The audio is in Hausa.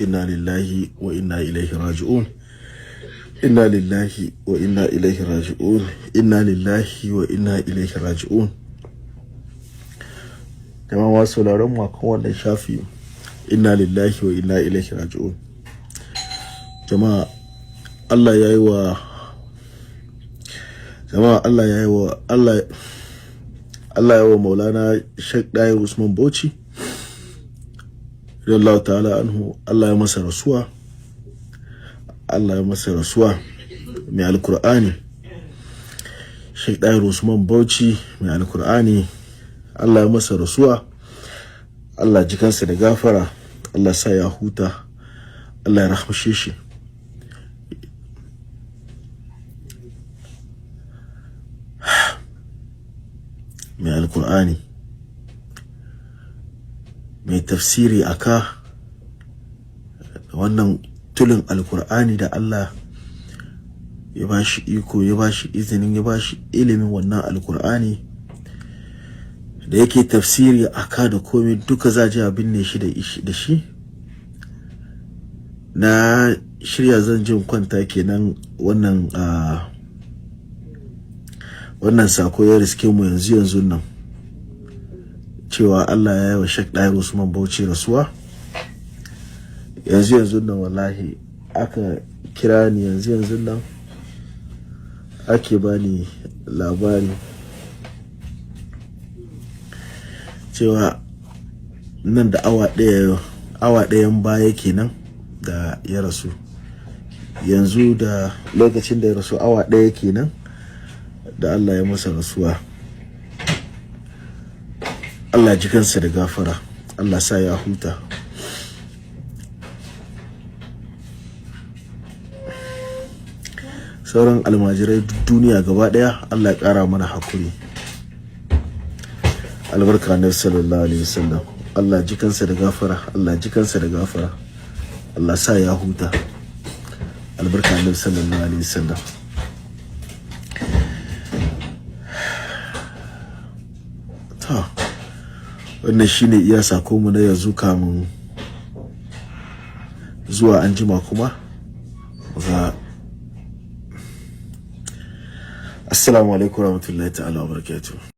inna lillahi wa inna ilaihi raji'un. Inna lillahi wa inna ilaihi raji'un. Inna lillahi wa inna ilaihi raji'un. Jama'a masu sauraron mu akan wannan shafi, inna lillahi wa inna ilaihi raji'un. Jama'a Allah yayi wa Maulana Sheikh Dahiru Usman Bauchi radiyallahu ta'ala anhu, Allah ya masa rasuwa. Allah ya masa rasuwa mai alkur'ani. Sheikh Dahiru Usman Bauchi mai alkur'ani, Allah ya masa rasuwa. Allah ji kansa da gafara, Allah sa ya huta, Allah ya rahmashe shi. Mai alkur'ani, mai tafsiri aka wannan tulin alkur'ani da Allah ya bashi iko, ya bashi izinin, ya bashi ilimin wannan alkur'ani da yake tafsiri aka da komai duka za ji abin ne shi da shi. Na shirya zan jin kwanta kenan wannan sako ya riske mu yanzu nan, cewa Allah ya yi wa Sheikh Dahiru Usman Bauchi rasuwa. Yanzu nan wallahi aka kira ni, yanzu nan ake bani labari cewa nan da awa ɗayan baya kenan da ya rasu. Yanzu da lokacin da ya rasu awa ɗaya kenan da Allah ya masa rasuwa. Allah ji kansa da gafara, Allah sa ya huta. Sauran almajirai duniya gaba daya, Allah ya kara mana hakuri. Albarka Annabi sallallahu alaihi wasallam. Allah ji kansa da gafara, Allah ji kansa da gafara, Allah sa ya huta. Albarka Annabi sallallahu alaihi wasallam. Wannan shine iya sako mu na yanzu, kamun zuwa anjima kuma ga assalamu alaikum warahmatullahi ta'ala wabarakatuh.